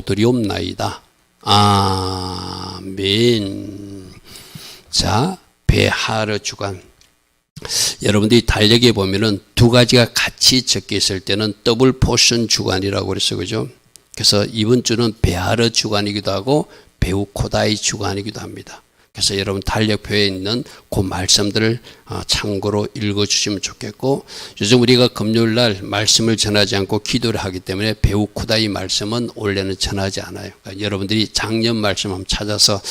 드리옵나이다. 아멘. 자, 배하러 주간. 여러분들이 달력에 보면은 두 가지가 같이 적혀 있을 때는 더블 포션 주간이라고 그랬어요. 그죠? 그래서 이번 주는 배하러 주간이기도 하고 베우코다이 주간이기도 합니다. 그래서 여러분 달력표에 있는 그 말씀들을 참고로 읽어주시면 좋겠고, 요즘 우리가 금요일날 말씀을 전하지 않고 기도를 하기 때문에 베우코다이 말씀은 원래는 전하지 않아요. 그러니까 여러분들이 작년 말씀 한번 찾아서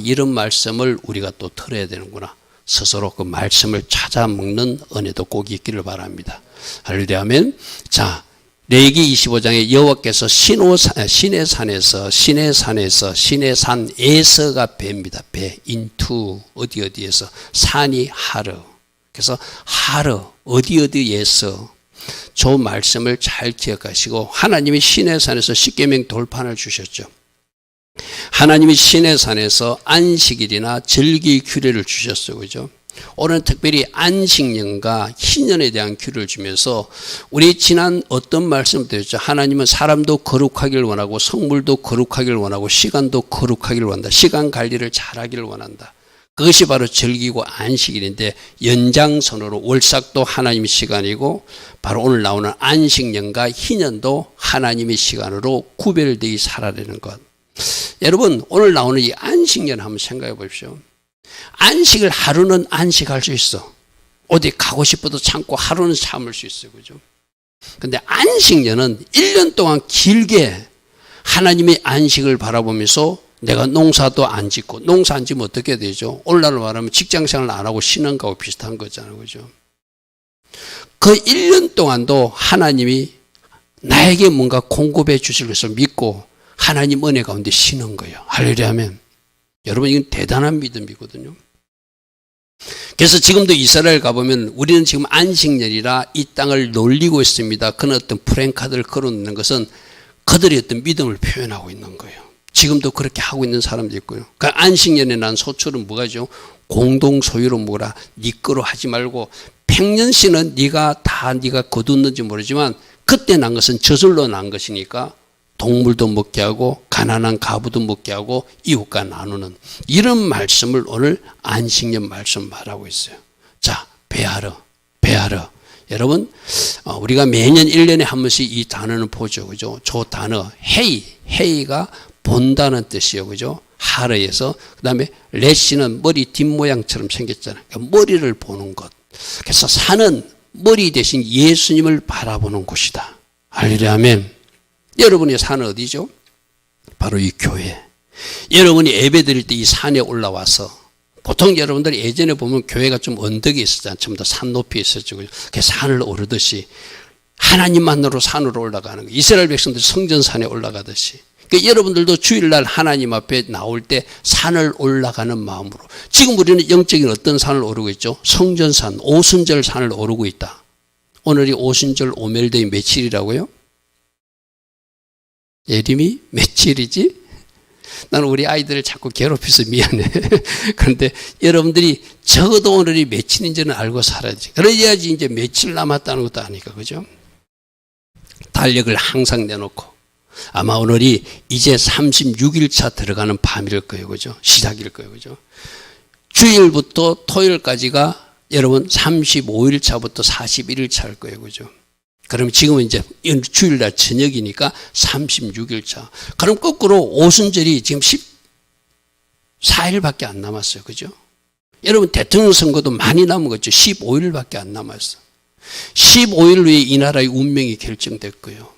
이런 말씀을 우리가 또 들어야 되는구나, 스스로 그 말씀을 찾아 먹는 은혜도 꼭 있기를 바랍니다. 할렐루야 아멘. 자, 레위기 25장에 여호와께서 신의 산에서가 배입니다. 배, 인투, 어디에서, 산이 하러. 그래서 하러, 어디에서. 저 말씀을 잘 기억하시고, 하나님이 신의 산에서 십계명 돌판을 주셨죠. 하나님이 신의 산에서 안식일이나 절기 규례를 주셨어요. 그죠? 오늘 특별히 안식년과 희년에 대한 규례를 주면서, 우리 지난 어떤 말씀 드렸죠? 하나님은 사람도 거룩하기를 원하고 성물도 거룩하기를 원하고 시간도 거룩하기를 원한다. 시간 관리를 잘하기를 원한다. 그것이 바로 절기고 안식일인데, 연장선으로 월삭도 하나님의 시간이고 바로 오늘 나오는 안식년과 희년도 하나님의 시간으로 구별되어 살아내는 것. 여러분, 오늘 나오는 이 안식년 한번 생각해 보십시오. 안식을 하루는 안식할 수 있어. 어디 가고 싶어도 참고 하루는 참을 수 있어요. 그죠? 근데 안식년은 1년 동안 길게 하나님의 안식을 바라보면서 내가 농사도 안 짓고, 농사 안 지면 어떻게 되죠? 오늘날로 말하면 직장생활 안 하고 쉬는 거하고 비슷한 거잖아요. 그죠? 그 1년 동안도 하나님이 나에게 뭔가 공급해 주실 것을 믿고 하나님 은혜 가운데 쉬는 거예요. 할렐루야 아멘. 여러분, 이건 대단한 믿음이거든요. 그래서 지금도 이스라엘 가보면 우리는 지금 안식년이라 이 땅을 놀리고 있습니다. 그런 어떤 프랜카드를 걸어놓는 것은 그들의 어떤 믿음을 표현하고 있는 거예요. 지금도 그렇게 하고 있는 사람도 있고요. 그러니까 안식년에 난 소출은 뭐가죠? 공동 소유로 먹으라. 네 거로 하지 말고, 팽년씨는 네가 거뒀는지 모르지만 그때 난 것은 저절로 난 것이니까 동물도 먹게 하고 가난한 가부도 먹게 하고 이웃과 나누는, 이런 말씀을 오늘 안식년 말씀 말하고 있어요. 자, 배하러. 여러분, 우리가 매년 1년에 한 번씩 이 단어는 보죠. 그죠? 저 단어 헤이가 본다는 뜻이에요. 그죠? 하러에서, 그 다음에 레시는 머리 뒷모양처럼 생겼잖아요. 그러니까 머리를 보는 것. 그래서 산은 머리 대신 예수님을 바라보는 곳이다. 할렐루야 아멘. 여러분의 산은 어디죠? 바로 이 교회. 여러분이 예배 드릴 때 이 산에 올라와서, 보통 여러분들이 예전에 보면 교회가 좀 언덕에 있었잖아요. 좀 더 산 높이에 있었죠. 그 산을 오르듯이 하나님만으로 산으로 올라가는 거예요. 이스라엘 백성들이 성전산에 올라가듯이. 그러니까 여러분들도 주일날 하나님 앞에 나올 때 산을 올라가는 마음으로. 지금 우리는 영적인 어떤 산을 오르고 있죠? 성전산, 오순절 산을 오르고 있다. 오늘이 오순절 오멜데이 며칠이라고요? 예림이 며칠이지? 나는 우리 아이들을 자꾸 괴롭혀서 미안해. 그런데 여러분들이 적어도 오늘이 며칠인지는 알고 살아야지. 그래야지 이제 며칠 남았다는 것도 아니까, 그죠? 달력을 항상 내놓고, 아마 오늘이 이제 36일차 들어가는 밤일 거예요. 그죠? 시작일 거예요. 그죠? 주일부터 토요일까지가 여러분 35일차부터 41일차일 거예요. 그죠? 그럼 지금은 이제 주일날 저녁이니까 36일차. 그럼 거꾸로 오순절이 지금 14일밖에 안 남았어요. 그죠? 여러분, 대통령 선거도 많이 남은 거죠. 15일밖에 안 남았어. 15일 후에 이 나라의 운명이 결정됐고요.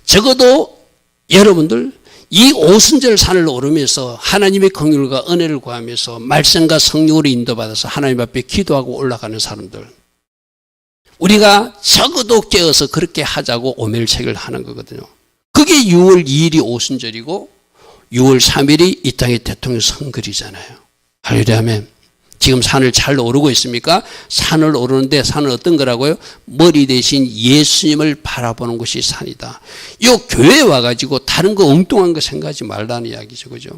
적어도 여러분들 이 오순절 산을 오르면서 하나님의 긍휼과 은혜를 구하면서 말씀과 성령으로 인도받아서 하나님 앞에 기도하고 올라가는 사람들, 우리가 적어도 깨어서 그렇게 하자고 오멜책을 하는 거거든요. 그게 6월 2일이 오순절이고 6월 3일이 이 땅의 대통령 선거이잖아요. 할렐루야 아멘. 지금 산을 잘 오르고 있습니까? 산을 오르는데 산은 어떤 거라고요? 머리 대신 예수님을 바라보는 것이 산이다. 이 교회에 와가지고 다른 거 엉뚱한 거 생각하지 말라는 이야기죠. 그죠?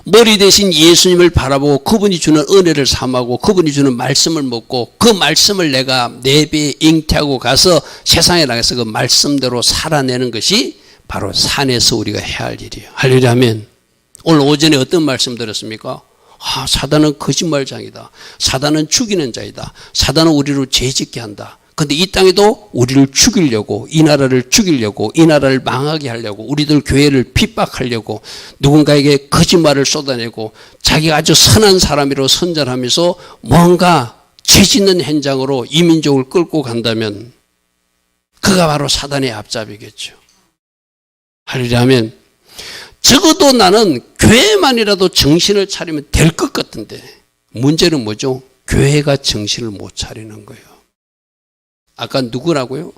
머리 대신 예수님을 바라보고 그분이 주는 은혜를 삼하고 그분이 주는 말씀을 먹고 그 말씀을 내가 내 배에 잉태하고 가서 세상에 나가서 그 말씀대로 살아내는 것이 바로 산에서 우리가 해야 할 일이에요. 할렐루야 하면 오늘 오전에 어떤 말씀 드렸습니까? 사단은 거짓말장이다. 사단은 죽이는 자이다. 사단은 우리를 죄짓게 한다. 근데 이 땅에도 우리를 죽이려고, 이 나라를 죽이려고, 이 나라를 망하게 하려고, 우리들 교회를 핍박하려고, 누군가에게 거짓말을 쏟아내고, 자기가 아주 선한 사람이라고 선전하면서 뭔가 죄짓는 현장으로 이 민족을 끌고 간다면 그가 바로 사단의 앞잡이겠죠. 할렐루야 하면 적어도 나는 교회만이라도 정신을 차리면 될 것 같은데 문제는 뭐죠? 교회가 정신을 못 차리는 거예요. 아까 누구라고요?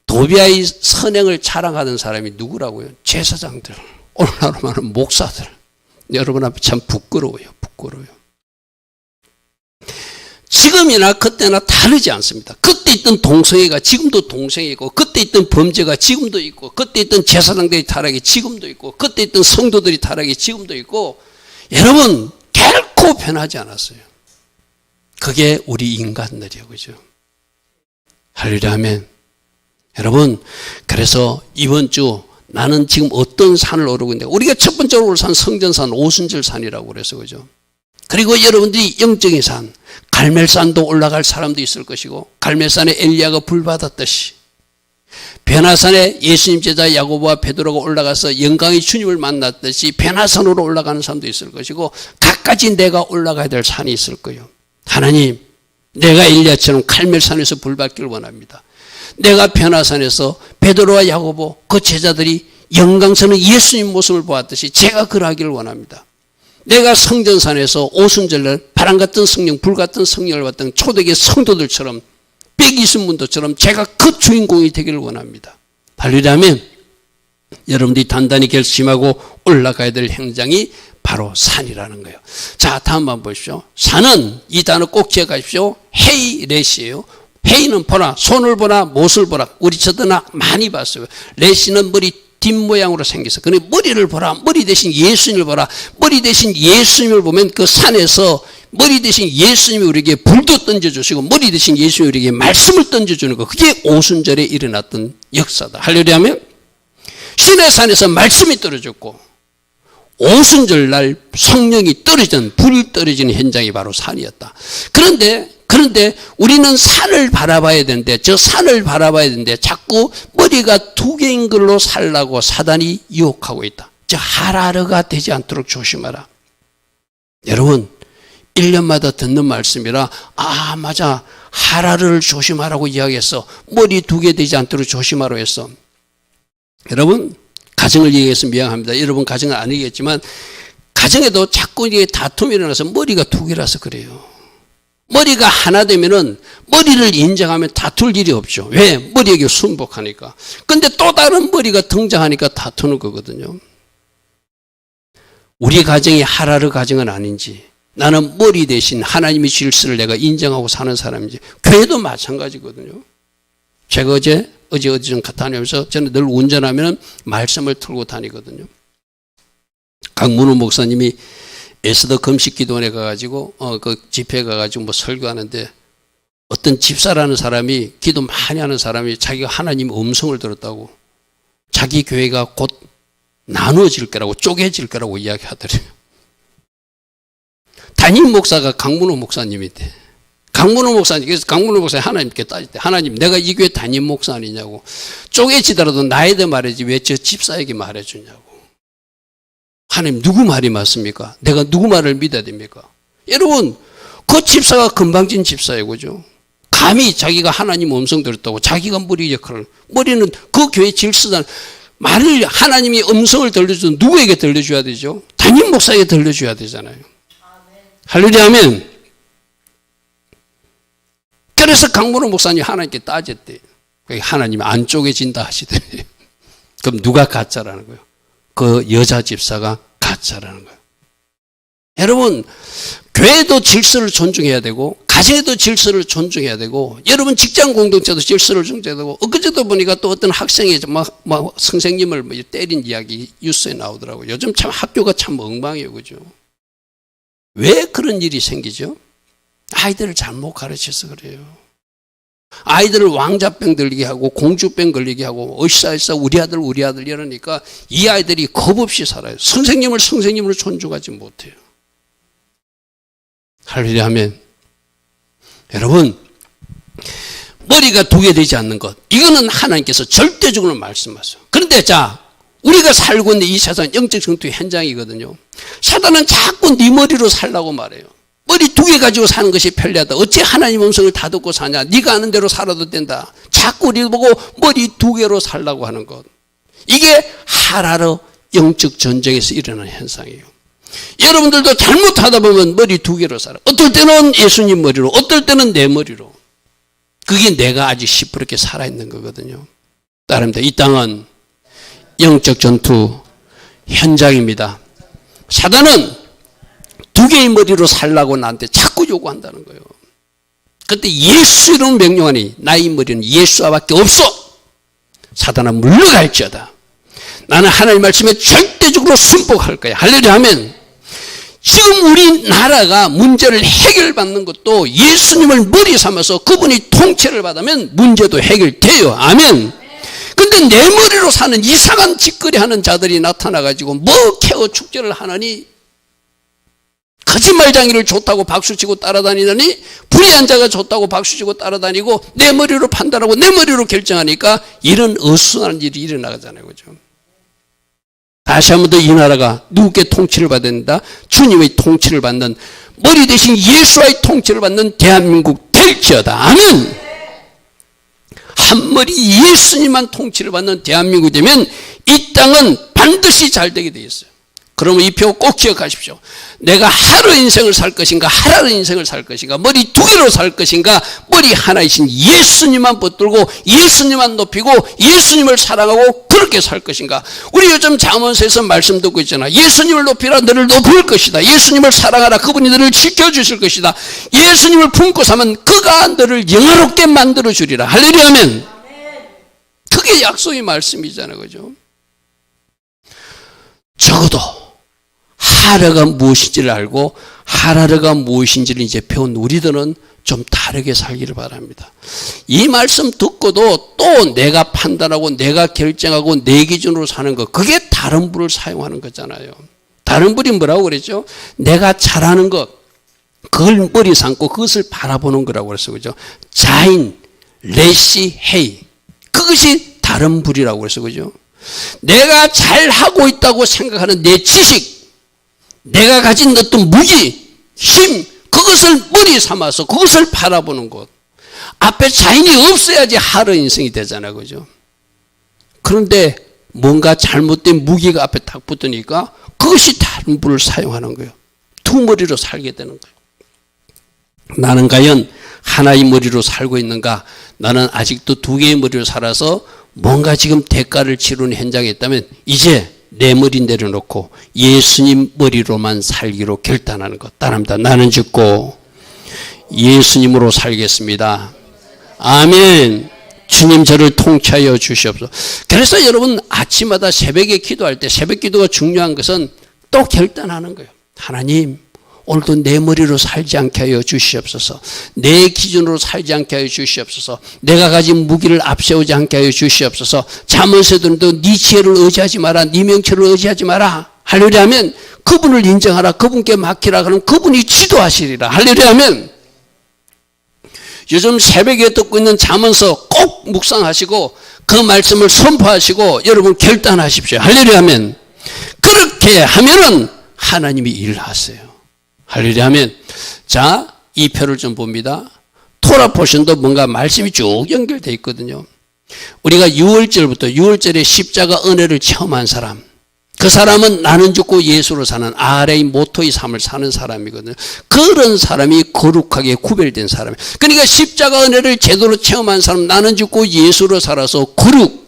도비아의 선행을 자랑하던 사람이 누구라고요? 제사장들, 오늘날로 말하면 목사들. 여러분 앞에 참 부끄러워요. 지금이나 그때나 다르지 않습니다. 그때 있던 동성애가 지금도 동성애이고, 그때 있던 범죄가 지금도 있고, 그때 있던 제사장들이 타락이 지금도 있고, 그때 있던 성도들이 타락이 지금도 있고, 여러분 결코 변하지 않았어요. 그게 우리 인간들이에요. 그죠? 할렐루야 하면 여러분, 그래서 이번 주 나는 지금 어떤 산을 오르고 있는데, 우리가 첫 번째로 올 산 성전산 오순절산이라고 그래서 그죠? 그리고 여러분들이 영적인 산, 갈멜산도 올라갈 사람도 있을 것이고, 갈멜산에 엘리야가 불 받았듯이 변화산에 예수님 제자 야고보와 베드로가 올라가서 영광의 주님을 만났듯이 변화산으로 올라가는 사람도 있을 것이고, 각가지 내가 올라가야 될 산이 있을 거예요. 하나님, 내가 엘리야처럼 갈멜산에서 불 받기를 원합니다. 내가 변화산에서 베드로와 야고보 그 제자들이 영광스러운 예수님 모습을 보았듯이 제가 그러하기를 원합니다. 내가 성전산에서 오순절날 바람 같은 성령, 불 같은 성령을 받던 초대교회 성도들처럼 120문도처럼 제가 그 주인공이 되기를 원합니다. 할렐루야 하면 여러분들이 단단히 결심하고 올라가야 될 행장이 바로 산이라는 거예요. 자, 다음 한번 보십시오. 산은 이 단어 꼭 기억하십시오. 헤이렛이에요. 헤이는 보라, 손을 보라, 못을 보라. 우리 저도 많이 봤어요. 렛이는 머리 뒷모양으로 생겼어. 그런데 머리를 보라. 머리 대신 예수님을 보라. 머리 대신 예수님을 보면 그 산에서 머리 대신 예수님이 우리에게 불도 던져주시고, 머리 대신 예수님이 우리에게 말씀을 던져주는 거. 그게 오순절에 일어났던 역사다. 할렐루야 하면 시내산에서 말씀이 떨어졌고, 오순절 날 성령이 떨어진, 불이 떨어지는 현장이 바로 산이었다. 그런데 우리는 산을 바라봐야 되는데, 저 산을 바라봐야 되는데 자꾸 머리가 두 개인 걸로 살라고 사단이 유혹하고 있다. 저 하라르가 되지 않도록 조심하라. 여러분 1년마다 듣는 말씀이라 맞아, 하라르를 조심하라고 이야기했어. 머리 두 개 되지 않도록 조심하라고 했어. 여러분 가정을 얘기해서 미안합니다. 여러분 가정은 아니겠지만 가정에도 자꾸 이게 다툼이 일어나서 머리가 두 개라서 그래요. 머리가 하나 되면은 머리를 인정하면 다툴 일이 없죠. 왜? 머리에게 순복하니까. 근데 또 다른 머리가 등장하니까 다투는 거거든요. 우리 가정이 하라르 가정은 아닌지, 나는 머리 대신 하나님의 질서를 내가 인정하고 사는 사람인지, 교회도 마찬가지거든요. 제가 어디 좀 다니면서 저는 늘 운전하면 말씀을 틀고 다니거든요. 강문호 목사님이 에스더 금식기도원에 가가지고 그 집회에 가가지고 뭐 설교하는데, 어떤 집사라는 사람이, 기도 많이 하는 사람이 자기가 하나님 음성을 들었다고 자기 교회가 곧 나누어질 거라고, 쪼개질 거라고 이야기하더래요. 담임 목사가 강문호 목사님인데, 강문호 목사님, 그래서 강문호 목사님 하나님께 따질 때, 하나님 내가 이 교회 담임 목사 아니냐고, 쪼개지더라도 나에게 말해야지 왜 저 집사에게 말해주냐고. 하나님 누구 말이 맞습니까? 내가 누구 말을 믿어야 됩니까? 여러분 그 집사가 건방진 집사예요. 그죠? 감히 자기가 하나님 음성 들었다고 자기가 머리 역할을, 머리는 그 교회 질서단, 말을 하나님이 음성을 들려주는 누구에게 들려줘야 되죠? 담임 목사에게 들려줘야 되잖아요. 할렐루야 하면, 그래서 강문호 목사님 하나님께 따졌대. 하나님이 안 쪼개진다 하시더래요. 그럼 누가 가짜라는 거예요? 그 여자 집사가 가짜라는 거예요. 여러분 교회도 질서를 존중해야 되고, 가정에도 질서를 존중해야 되고, 여러분 직장 공동체도 질서를 존중해야 되고. 엊그제도 보니까 또 어떤 학생이 막 선생님을 때린 이야기 뉴스에 나오더라고요. 요즘 참 학교가 참 엉망이에요. 그죠? 왜 그런 일이 생기죠? 아이들을 잘못 가르쳐서 그래요. 아이들을 왕자병 들리게 하고 공주병 걸리게 하고 으쌰으쌰 우리 아들 이러니까 이 아이들이 겁없이 살아요. 선생님을 선생님으로 존중하지 못해요. 할렐루야 하면 여러분 머리가 두 개 되지 않는 것 이거는 하나님께서 절대적으로 말씀하세요. 그런데 자 우리가 살고 있는 이 세상 영적 전투의 현장이거든요. 사단은 자꾸 네 머리로 살라고 말해요. 머리 두 개 가지고 사는 것이 편리하다. 어찌 하나님 음성을 다 듣고 사냐. 네가 아는 대로 살아도 된다. 자꾸 우리 보고 머리 두 개로 살라고 하는 것. 이게 하라르 영적 전쟁에서 일어나는 현상이에요. 여러분들도 잘못하다 보면 머리 두 개로 살아. 어떨 때는 예수님 머리로 어떨 때는 내 머리로. 그게 내가 아직 시퍼렇게 살아있는 거거든요. 따릅니다. 이 땅은 영적 전투 현장입니다. 사단은 두 개의 머리로 살라고 나한테 자꾸 요구한다는 거예요. 그때 예수 이름 명령하니 나의 머리는 예수와밖에 없어. 사단아 물러갈지어다. 나는 하나님 말씀에 절대적으로 순복할 거야. 할렐루야 하면 지금 우리나라가 문제를 해결받는 것도 예수님을 머리 삼아서 그분이 통치를 받으면 문제도 해결돼요. 아멘. 근데 내 머리로 사는 이상한 짓거리 하는 자들이 나타나가지고 뭐 케어 축제를 하느니 거짓말장이를 좋다고 박수치고 따라다니더니 불의한 자가 좋다고 박수치고 따라다니고 내 머리로 판단하고 내 머리로 결정하니까 이런 어수선한 일이 일어나잖아요. 그죠? 다시 한 번 더 이 나라가 누구께 통치를 받아야 된다? 주님의 통치를 받는 머리 대신 예수와의 통치를 받는 대한민국 될지어다. 아멘. 한 머리 예수님만 통치를 받는 대한민국이 되면 이 땅은 반드시 잘 되게 되어 있어요. 그러면 이 표 꼭 기억하십시오. 내가 하루 인생을 살 것인가 하라는 인생을 살 것인가 머리 두 개로 살 것인가 머리 하나이신 예수님만 붙들고 예수님만 높이고 예수님을 사랑하고 그렇게 살 것인가. 우리 요즘 잠언서에서 말씀 듣고 있잖아. 예수님을 높이라 너를 높일 것이다. 예수님을 사랑하라 그분이 너를 지켜주실 것이다. 예수님을 품고 사면 그가 너를 영화롭게 만들어 주리라. 할렐루야 아멘. 그게 약속의 말씀이잖아요. 그죠? 적어도 하라가 무엇인지를 알고 하라르가 무엇인지를 이제 배운 우리들은 좀 다르게 살기를 바랍니다. 이 말씀 듣고도 또 내가 판단하고 내가 결정하고 내 기준으로 사는 것 그게 다른 불을 사용하는 거잖아요. 다른 불이 뭐라고 그랬죠? 내가 잘하는 것 그걸 머리 삼고 그것을 바라보는 거라고 그랬어요. 그죠? 자인, 레시, 헤이 그것이 다른 불이라고 그랬어요. 그죠? 내가 잘하고 있다고 생각하는 내 지식 내가 가진 어떤 무기, 힘 그것을 머리 삼아서 그것을 바라보는 것 앞에 자인이 없어야지 하루 인생이 되잖아요. 그죠? 그런데 뭔가 잘못된 무기가 앞에 딱 붙으니까 그것이 다른 불을 사용하는 거예요. 두 머리로 살게 되는 거예요. 나는 과연 하나의 머리로 살고 있는가? 나는 아직도 두 개의 머리로 살아서 뭔가 지금 대가를 치르는 현장에 있다면 이제 내 머리 내려놓고 예수님 머리로만 살기로 결단하는 것. 따릅니다. 나는 죽고 예수님으로 살겠습니다. 아멘. 주님 저를 통치하여 주시옵소서. 그래서 여러분 아침마다 새벽에 기도할 때 새벽 기도가 중요한 것은 또 결단하는 거예요. 하나님 오늘도 내 머리로 살지 않게 하여 주시옵소서. 내 기준으로 살지 않게 하여 주시옵소서. 내가 가진 무기를 앞세우지 않게 하여 주시옵소서. 잠언서에도 네 지혜를 의지하지 마라. 네 명철을 의지하지 마라. 할렐루야 하면 그분을 인정하라. 그분께 맡기라. 그럼 그분이 지도하시리라. 할렐루야 하면 요즘 새벽에 듣고 있는 잠언서 꼭 묵상하시고 그 말씀을 선포하시고 여러분 결단하십시오. 할렐루야 하면 그렇게 하면은 하나님이 일하세요. 할렐루야 하면 자, 이 표를 좀 봅니다. 토라 포션도 뭔가 말씀이 쭉 연결되어 있거든요. 우리가 6월절부터 6월절에 십자가 은혜를 체험한 사람 그 사람은 나는 죽고 예수로 사는 아래의 모토의 삶을 사는 사람이거든요. 그런 사람이 거룩하게 구별된 사람이에요. 그러니까 십자가 은혜를 제대로 체험한 사람 나는 죽고 예수로 살아서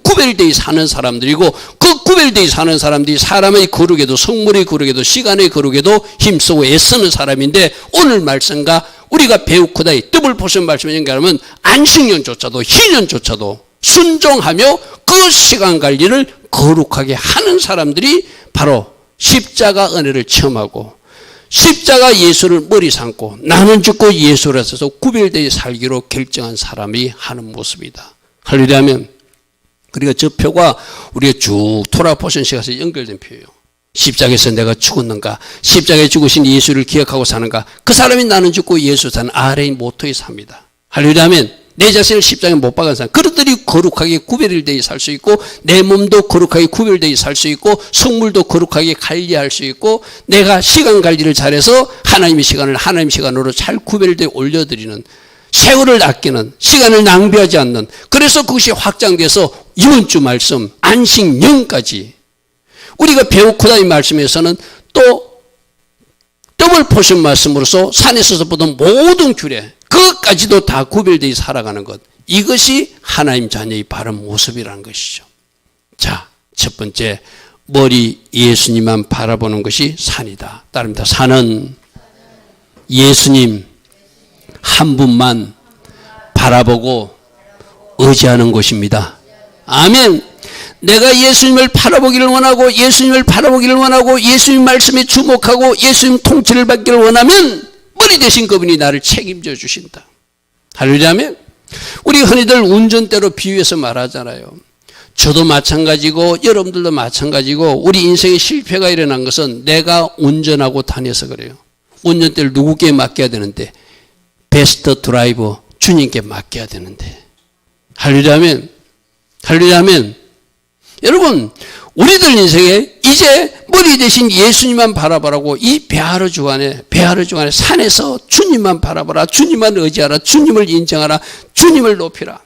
구별되어 사는 사람들이고 그 구별되어 사는 사람들이 사람의 거룩에도 성물의 거룩에도 시간의 거룩에도 힘쓰고 애쓰는 사람인데 오늘 말씀과 우리가 배우고다이 더블 포션 말씀을 연결하면 안식년조차도 희년조차도 순종하며 그 시간 관리를 거룩하게 하는 사람들이 바로 십자가 은혜를 체험하고 십자가 예수를 머리 삼고 나는 죽고 예수를 써서 구별되어 살기로 결정한 사람이 하는 모습이다. 할렐루야면 그러니까 저 표가 우리가 쭉 돌아보신 시간에서 연결된 표예요. 십자가에서 내가 죽었는가, 십자가에 죽으신 예수를 기억하고 사는가, 그 사람이 나는 죽고 예수 사는 아래의 모토에 삽니다. 할렐루야면 내 자신을 십자가에 못 박은 사람, 그것들이 거룩하게 구별되어 살 수 있고 내 몸도 거룩하게 구별되어 살 수 있고 성물도 거룩하게 관리할 수 있고 내가 시간 관리를 잘해서 하나님의 시간을 하나님의 시간으로 잘 구별되어 올려드리는, 세월을 아끼는, 시간을 낭비하지 않는, 그래서 그것이 확장돼서 이번 주 말씀 안식년까지 우리가 배웠구나. 이 말씀에서는 또 더블 포션 말씀으로서 산에서 보던 모든 규례 그것까지도 다 구별되어 살아가는 것, 이것이 하나님 자녀의 바른 모습이라는 것이죠. 자, 첫 번째, 머리 예수님만 바라보는 것이 산이다. 따릅니다. 산은 예수님 한 분만 바라보고 의지하는 것입니다. 아멘. 내가 예수님을 바라보기를 원하고 예수님을 바라보기를 원하고 예수님 말씀에 주목하고 예수님 통치를 받기를 원하면 머리 대신 그분이 나를 책임져 주신다. 할렐루야면 우리 흔히들 운전대로 비유해서 말하잖아요. 저도 마찬가지고 여러분들도 마찬가지고 우리 인생의 실패가 일어난 것은 내가 운전하고 다녀서 그래요. 운전대를 누구께 맡겨야 되는데 베스트 드라이버 주님께 맡겨야 되는데. 할렐루야면 여러분 우리들 인생에 이제 머리 대신 예수님만 바라보라고 이 배하루 주간에 산에서 주님만 바라보라, 주님만 의지하라, 주님을 인정하라, 주님을 높이라.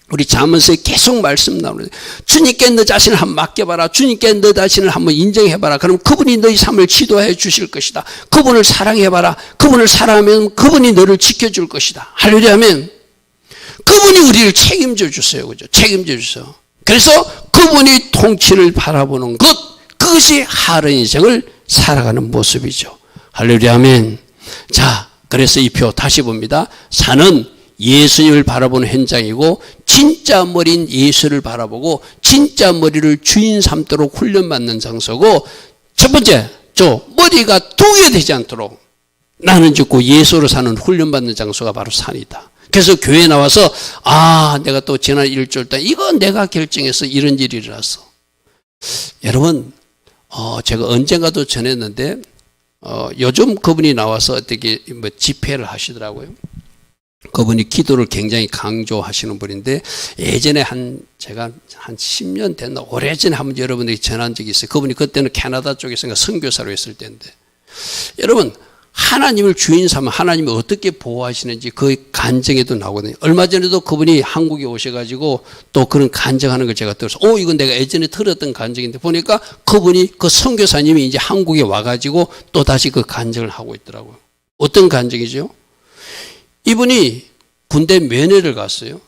우리 잠언서에 계속 말씀 나오는데 주님께 너 자신을 한번 맡겨봐라, 주님께 너 자신을 한번 인정해봐라. 그럼 그분이 너희 삶을 지도해 주실 것이다. 그분을 사랑해봐라. 그분을 사랑하면 그분이 너를 지켜줄 것이다. 할렐루야면 그분이 우리를 책임져 주세요. 그죠? 책임져 주세요. 그래서 그분이 통치를 바라보는 것, 그것이 하루 인생을 살아가는 모습이죠. 할렐루야 아멘. 자, 그래서 이 표 다시 봅니다. 산은 예수님을 바라보는 현장이고 진짜 머리인 예수를 바라보고 진짜 머리를 주인 삼도록 훈련받는 장소고, 첫 번째, 머리가 두 개 되지 않도록 나는 죽고 예수로 사는 훈련받는 장소가 바로 산이다. 그래서 교회에 나와서 내가 또 지난 일주일 동안 이건 내가 결정해서 이런 일이 일어났어. 여러분 제가 언젠가도 전했는데 요즘 그분이 나와서 어떻게 집회를 하시더라고요. 그분이 기도를 굉장히 강조하시는 분인데 예전에 제가 한 10년 됐나 오래전에 한번 여러분들이 전한 적이 있어요. 그분이 그때는 캐나다 쪽에서 선교사로 했을 때인데, 여러분 하나님을 주인 삼아 하나님이 어떻게 보호하시는지 그 간증에도 나오거든요. 얼마 전에도 그분이 한국에 오셔가지고 또 그런 간증하는 걸 제가 들어서 이건 내가 예전에 들었던 간증인데 보니까 그분이 그 선교사님이 이제 한국에 와가지고 또 다시 그 간증을 하고 있더라고요. 어떤 간증이죠? 이분이 군대 면회를 갔어요.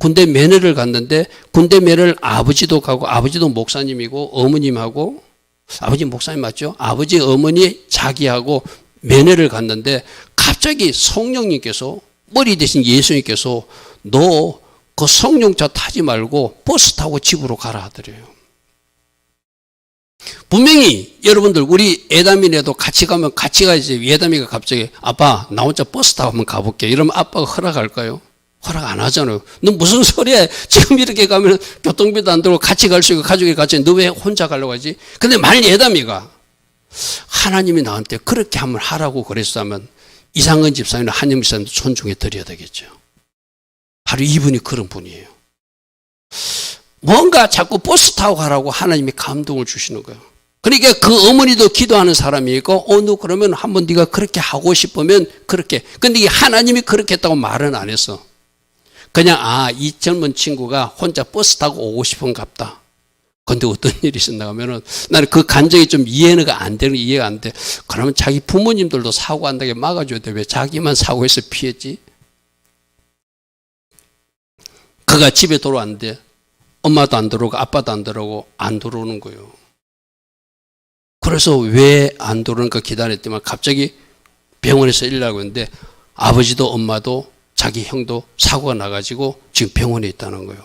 군대 면회를 갔는데 군대 면회를 아버지도 가고, 아버지도 목사님이고 어머님하고, 아버지 목사님 맞죠? 아버지 어머니 자기하고 면회를 갔는데 갑자기 성령님께서, 머리 대신 예수님께서 너 그 성령차 타지 말고 버스 타고 집으로 가라 하더래요. 분명히 여러분들 우리 애담이라도 같이 가면 같이 가야지. 애담이가 갑자기 아빠 나 혼자 버스 타고 한번 가볼게 이러면 아빠가 허락할까요? 허락 안 하잖아요. 너 무슨 소리야? 지금 이렇게 가면 교통비도 안 들고 같이 갈 수 있고 가족이 같이, 너 왜 혼자 가려고 하지? 근데 만일 애담이가 하나님이 나한테 그렇게 한번 하라고 그랬다면 이상근 집사님은 한영 집사님도 존중해 드려야 되겠죠. 바로 이분이 그런 분이에요. 뭔가 자꾸 버스 타고 가라고 하나님이 감동을 주시는 거예요. 그러니까 그 어머니도 기도하는 사람이고 너 그러면 한번 네가 그렇게 하고 싶으면 그렇게. 근데 이게 하나님이 그렇게 했다고 말은 안 했어. 그냥 이 젊은 친구가 혼자 버스 타고 오고 싶은갑다. 근데 어떤 일이 있었나 하면은 나는 그 간정이 좀 이해가 안 돼. 그러면 자기 부모님들도 사고 안 나게 막아줘야 돼. 왜 자기만 사고해서 피했지? 그가 집에 돌아왔는데 엄마도 안 들어오고 아빠도 안 들어오고 안 들어오는 거예요. 그래서 왜 안 들어오는가 기다렸더니 갑자기 병원에서 일하고 있는데 아버지도 엄마도 자기 형도 사고가 나가지고 지금 병원에 있다는 거예요.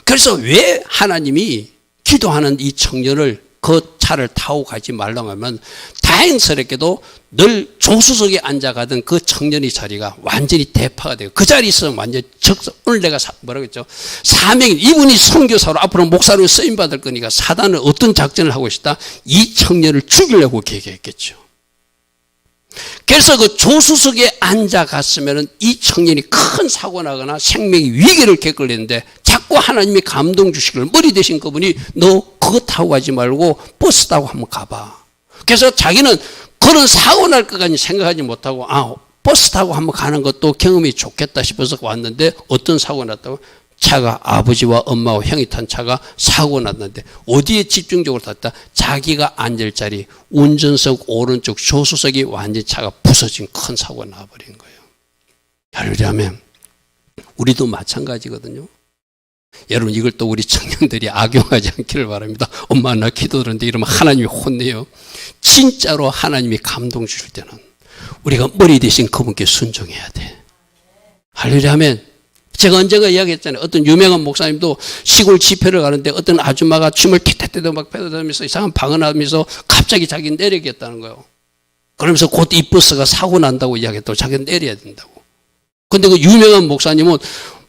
그래서 왜 하나님이 기도하는 이 청년을 그 차를 타고 가지 말라고 하면 다행스럽게도 늘 조수석에 앉아가던 그 청년의 자리가 완전히 대파가 되고 그 자리에 있으면 완전히 오늘 내가 뭐라고 했죠? 사명인 이분이 선교사로 앞으로 목사로 쓰임받을 거니까 사단은 어떤 작전을 하고 있다? 이 청년을 죽이려고 계획했겠죠. 그래서 그 조수석에 앉아갔으면 이 청년이 큰 사고 나거나 생명의 위기를 겪으려는데 자꾸 하나님이 감동 주시기를 머리 대신 그분이 너 그거 타고 가지 말고 버스 타고 한번 가봐. 그래서 자기는 그런 사고 날 것까지 생각하지 못하고 버스 타고 한번 가는 것도 경험이 좋겠다 싶어서 왔는데 어떤 사고 났다고? 차가 아버지와 엄마와 형이 탄 차가 사고 났는데 어디에 집중적으로 탔다? 자기가 앉을 자리 운전석 오른쪽 조수석이 완전히 차가 부서진 큰 사고가 나버린 거예요. 할렐루야면 우리도 마찬가지거든요. 여러분 이걸 또 우리 청년들이 악용하지 않기를 바랍니다. 엄마 나 기도드렸는데 이러면 하나님이 혼내요. 진짜로 하나님이 감동 주실 때는 우리가 머리 대신 그분께 순종해야 돼. 할렐루야면 제가 언젠가 이야기했잖아요. 어떤 유명한 목사님도 시골 집회를 가는데 어떤 아줌마가 춤을 티태태도 막 패다면서 이상한 방언하면서 갑자기 자기 내리겠다는 거예요. 그러면서 곧 이 버스가 사고 난다고 이야기했다고 자기는 내려야 된다고. 근데 그 유명한 목사님은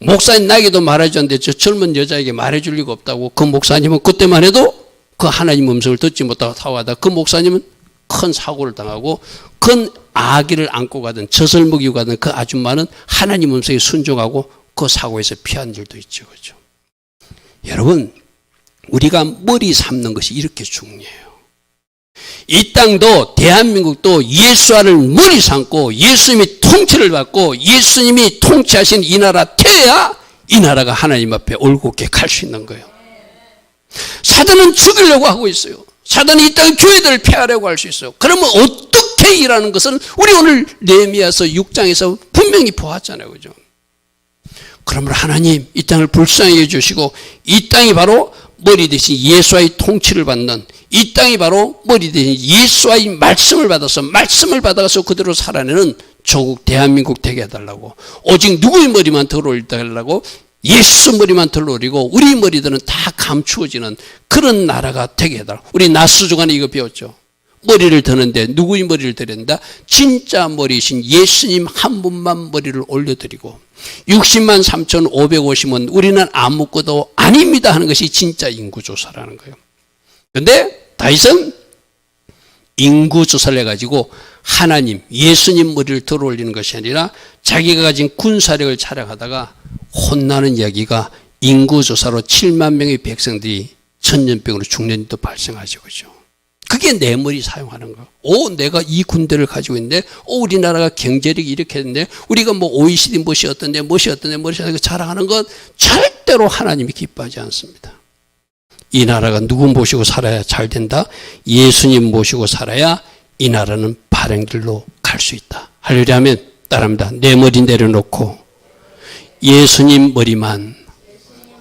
목사님 나에게도 말해줬는데 저 젊은 여자에게 말해줄 리가 없다고. 그 목사님은 그때만 해도 그 하나님 음성을 듣지 못하고 타고 가다 그 목사님은 큰 사고를 당하고 큰 아기를 안고 가던 젖을 먹이고 가던 그 아줌마는 하나님 음성에 순종하고 그 사고에서 피한 일도 있죠. 그렇죠? 여러분 우리가 머리 삼는 것이 이렇게 중요해요. 이 땅도 대한민국도 예수와를 머리 삼고 예수님이 통치를 받고 예수님이 통치하신 이 나라 태야 이 나라가 하나님 앞에 올곧게 갈 수 있는 거예요. 사단은 죽이려고 하고 있어요. 사단이 이 땅 교회들을 폐하려고 할 수 있어요. 그러면 어떻게 일하는 것은 우리 오늘 느헤미야서 6장에서 분명히 보았잖아요. 그죠? 그러므로 하나님 이 땅을 불쌍히 해주시고 이 땅이 바로 머리 대신 예수와의 통치를 받는 이 땅이 바로 머리 대신 예수와의 말씀을 받아서 말씀을 받아서 그대로 살아내는 조국 대한민국 되게 해달라고. 오직 누구의 머리만 덜 올리달라고? 예수 머리만 덜 올리고 우리 머리들은 다 감추어지는 그런 나라가 되게 해달라고. 우리 나스 주간에 이거 배웠죠. 머리를 드는데 누구의 머리를 드린다? 진짜 머리이신 예수님 한 분만 머리를 올려드리고 60만 3,550원 우리는 아무것도 아닙니다 하는 것이 진짜 인구조사라는 거예요. 그런데 다윗은 인구조사를 해가지고 하나님 예수님 머리를 들어 올리는 것이 아니라 자기가 가진 군사력을 자랑하다가 혼나는 이야기가 인구조사로 7만 명의 백성들이 천년병으로 죽는 일도 발생하죠. 그죠? 그게 내 머리 사용하는 거. 내가 이 군대를 가지고 있는데, 우리나라가 경제력이 이렇게 했는데, 우리가 뭐 OECD 무엇이 어떤데, 자랑하는 건 절대로 하나님이 기뻐하지 않습니다. 이 나라가 누구 모시고 살아야 잘 된다? 예수님 모시고 살아야 이 나라는 바른 길로 갈 수 있다. 할렐루야 하면 따라합니다. 내 머리 내려놓고 예수님 머리만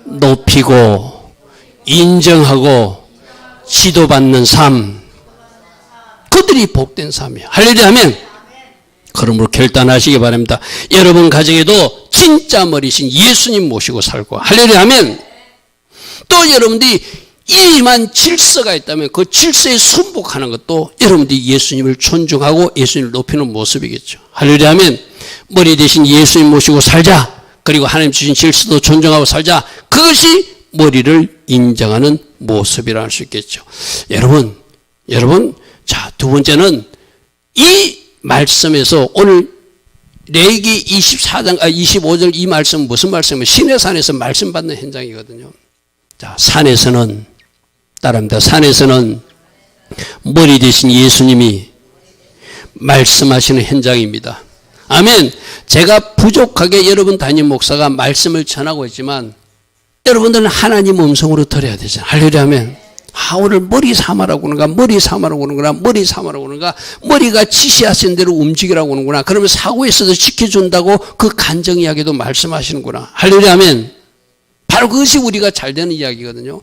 높이고 인정하고 지도받는 삶, 그들이 복된 삶이에요. 할렐루야 하면 그러므로 결단하시기 바랍니다. 여러분 가정에도 진짜 머리신 예수님 모시고 살고, 할렐루야 하면 또 여러분들이 이만 질서가 있다면 그 질서에 순복하는 것도 여러분들이 예수님을 존중하고 예수님을 높이는 모습이겠죠. 할렐루야 하면 머리 대신 예수님 모시고 살자. 그리고 하나님 주신 질서도 존중하고 살자. 그것이 머리를 인정하는 모습이라 할 수 있겠죠. 여러분, 자, 두 번째는 이 말씀에서 오늘 레위기 25절 이 말씀은 무슨 말씀이에요? 시내산에서 말씀 받는 현장이거든요. 자, 산에서는, 따라합니다. 산에서는 머리 대신 예수님이 말씀하시는 현장입니다. 아멘. 제가 부족하게 여러분 담임 목사가 말씀을 전하고 있지만 여러분들은 하나님 음성으로 들어야 되잖아요. 할렐루야 하면 오늘 머리 삼으라고 그러는가, 머리가 지시하신 대로 움직이라고 하는구나. 그러면 사고에서도 지켜준다고 그 간정 이야기도 말씀하시는구나. 할렐루야 하면 바로 그것이 우리가 잘 되는 이야기거든요.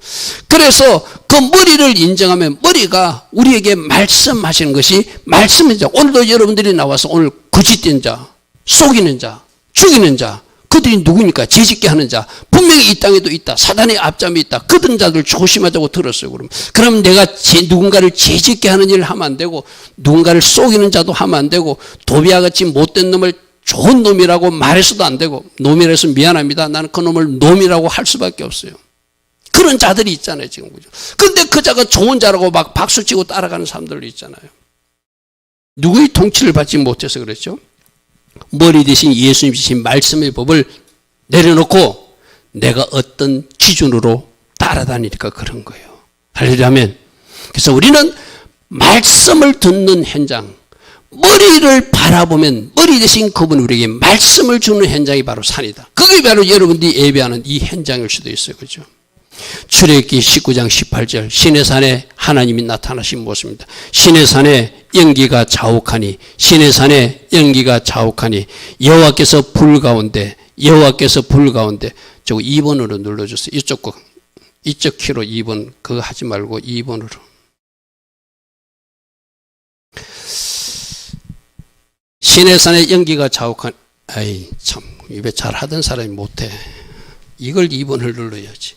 그래서 그 머리를 인정하면 머리가 우리에게 말씀하시는 것이 말씀이죠. 오늘도 여러분들이 나와서 오늘 거짓된 자, 속이는 자, 죽이는 자, 그들이 누구니까? 죄짓게 하는 자. 분명히 이 땅에도 있다. 사단의 앞잠이 있다. 그런 자들 조심하자고 들었어요. 그럼 내가 누군가를 죄짓게 하는 일을 하면 안 되고, 누군가를 속이는 자도 하면 안 되고, 도비와 같이 못된 놈을 좋은 놈이라고 말해서도 안 되고, 놈이라 해서 미안합니다. 나는 그 놈을 놈이라고 할 수밖에 없어요. 그런 자들이 있잖아요, 지금. 그죠? 근데 그 자가 좋은 자라고 막 박수치고 따라가는 사람들도 있잖아요. 누구의 통치를 받지 못해서 그랬죠? 머리 대신 예수님 주신 말씀의 법을 내려놓고 내가 어떤 기준으로 따라다니니까 그런 거예요. 할렐루야면. 그래서 우리는 말씀을 듣는 현장, 머리를 바라보면 머리 대신 그분 우리에게 말씀을 주는 현장이 바로 산이다. 그게 바로 여러분들이 예배하는 이 현장일 수도 있어요. 그죠? 출애굽기 19장 18절 신의 산에 하나님이 나타나신 모습입니다. 신의 산에 연기가 자욱하니 신의 산에 연기가 자욱하니 여호와께서 불 가운데 저거 2번으로 눌러주세요. 이쪽 키로 2번 그거 하지 말고 2번으로. 신의 산에 연기가 자욱하니 아이 참 입에 잘 하던 사람이 못해. 이걸 2번을 눌러야지.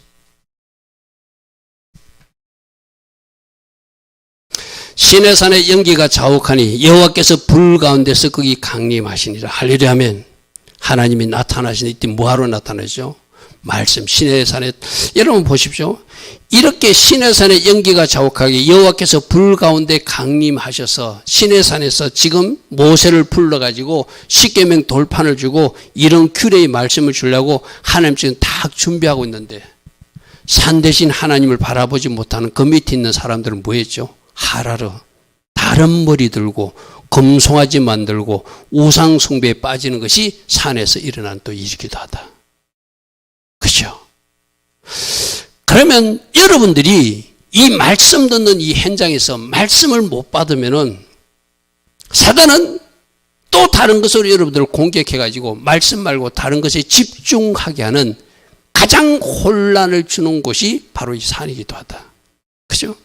신의 산에 연기가 자욱하니 여호와께서 불 가운데서 거기 강림하시니라. 할렐루야 하면 하나님이 나타나시는 이때 뭐하러 나타나죠? 말씀. 신의 산에 여러분 보십시오. 이렇게 신의 산에 연기가 자욱하게 여호와께서 불 가운데 강림하셔서 신의 산에서 지금 모세를 불러가지고 십계명 돌판을 주고 이런 규례의 말씀을 주려고 하나님 지금 다 준비하고 있는데 산 대신 하나님을 바라보지 못하는 그 밑에 있는 사람들은 뭐 했죠? 하라르, 다른 머리 들고 금송아지 만들고 우상 숭배에 빠지는 것이 산에서 일어난 또 일이기도 하다. 그죠? 그러면 여러분들이 이 말씀 듣는 이 현장에서 말씀을 못 받으면은 사단은 또 다른 것으로 여러분들을 공격해가지고 말씀 말고 다른 것에 집중하게 하는 가장 혼란을 주는 곳이 바로 이 산이기도 하다. 그죠?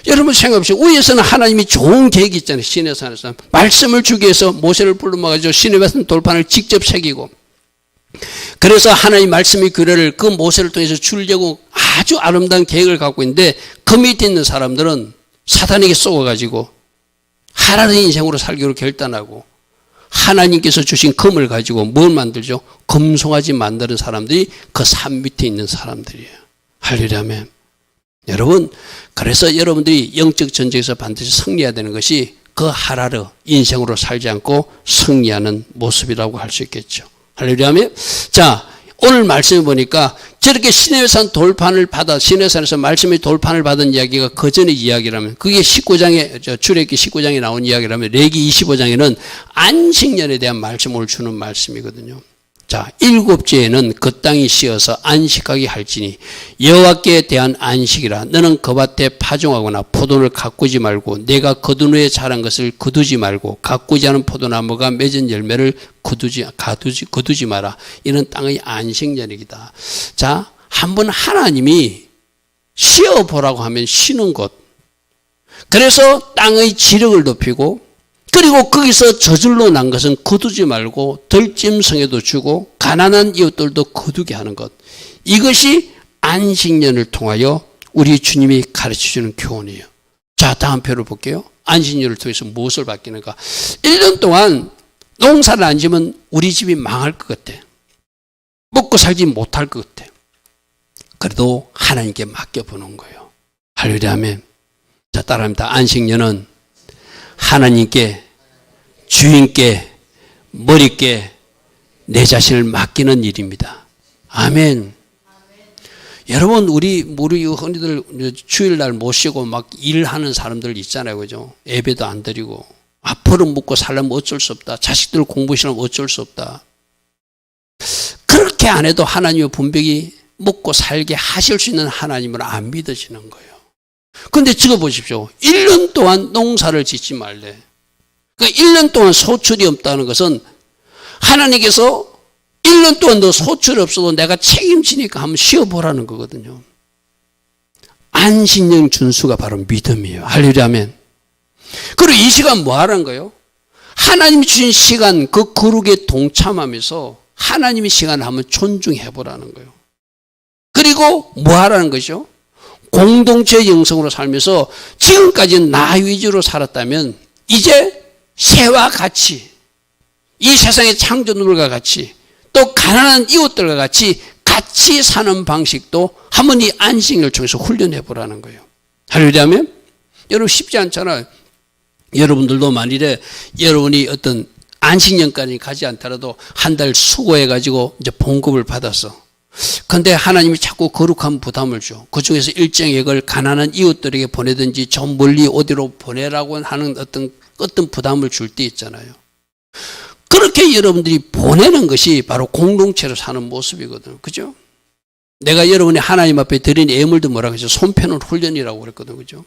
여러분 생각해보세요. 위에서는 하나님이 좋은 계획이 있잖아요. 신의 산에서 말씀을 주기 위해서 모세를 불러모아가지고 신의 같은 돌판을 직접 새기고 그래서 하나님 말씀의 규례를 그 모세를 통해서 주려고 아주 아름다운 계획을 갖고 있는데 그 밑에 있는 사람들은 사단에게 쏘아가지고 하나님의 인생으로 살기로 결단하고 하나님께서 주신 금을 가지고 뭘 만들죠? 금송아지 만드는 사람들이 그 산 밑에 있는 사람들이에요. 할렐루야. 여러분, 그래서 여러분들이 영적 전쟁에서 반드시 승리해야 되는 것이 그 하라르 인생으로 살지 않고 승리하는 모습이라고 할 수 있겠죠. 할렐루야. 자, 오늘 말씀해 보니까 저렇게 신의 산 돌판을 받아 신의 산에서 말씀의 돌판을 받은 이야기가 그 전의 이야기라면 그게 19장에 출애굽기 19장에 나온 이야기라면 레기 25장에는 안식년에 대한 말씀을 주는 말씀이거든요. 자, 7째에는 그 땅이 쉬어서 안식하게 할지니 여호와께 대한 안식이라. 너는 그 밭에 파종하거나 포도를 가꾸지 말고 내가 거둔 후에 자란 것을 거두지 말고 가꾸지 않은 포도나무가 맺은 열매를 거두지 마라. 이는 땅의 안식년이다. 자, 한번 하나님이 쉬어보라고 하면 쉬는 것. 그래서 땅의 지력을 높이고 그리고 거기서 저절로 난 것은 거두지 말고 덜짐승에도 주고 가난한 이웃들도 거두게 하는 것. 이것이 안식년을 통하여 우리 주님이 가르쳐주는 교훈이에요. 자, 다음 표를 볼게요. 안식년을 통해서 무엇을 바뀌는가. 1년 동안 농사를 안 지면 우리 집이 망할 것 같아. 먹고 살지 못할 것 같아. 그래도 하나님께 맡겨보는 거예요. 할렐루야 아멘. 자, 따라합니다. 안식년은 하나님께, 주인께, 머리께 내 자신을 맡기는 일입니다. 아멘. 여러분, 우리 흔히들 주일날 모시고 막 일하는 사람들 있잖아요. 그죠? 예배도 안 드리고. 앞으로 먹고 살려면 어쩔 수 없다. 자식들 공부시려면 어쩔 수 없다. 그렇게 안 해도 하나님의 분명히 먹고 살게 하실 수 있는 하나님을 안 믿으시는 거예요. 그런데 지금 보십시오. 1년 동안 농사를 짓지 말래. 그 1년 동안 소출이 없다는 것은 하나님께서 1년 동안 너 소출이 없어도 내가 책임지니까 한번 쉬어보라는 거거든요. 안식년 준수가 바로 믿음이에요. 할렐루야 아멘. 그리고 이 시간 뭐 하라는 거예요? 하나님이 주신 시간 그 거룩에 동참하면서 하나님의 시간을 한번 존중해 보라는 거예요. 그리고 뭐 하라는 거죠? 공동체 영성으로 살면서 지금까지 나 위주로 살았다면 이제 새와 같이 이 세상의 창조물과 같이 또 가난한 이웃들과 같이 사는 방식도 한번 이 안식일을 통해서 훈련해 보라는 거예요. 할렐루야면 여러분 쉽지 않잖아요. 여러분들도 만일에 여러분이 어떤 안식년까지 가지 않더라도 한 달 수고해 가지고 이제 봉급을 받았어. 근데 하나님이 자꾸 거룩한 부담을 줘. 그 중에서 일정액을 가난한 이웃들에게 보내든지 저 멀리 어디로 보내라고 하는 어떤 부담을 줄 때 있잖아요. 그렇게 여러분들이 보내는 것이 바로 공동체로 사는 모습이거든요. 그죠? 내가 여러분이 하나님 앞에 드린 예물도 뭐라고 했죠? 손펴는 훈련이라고 그랬거든요. 그죠?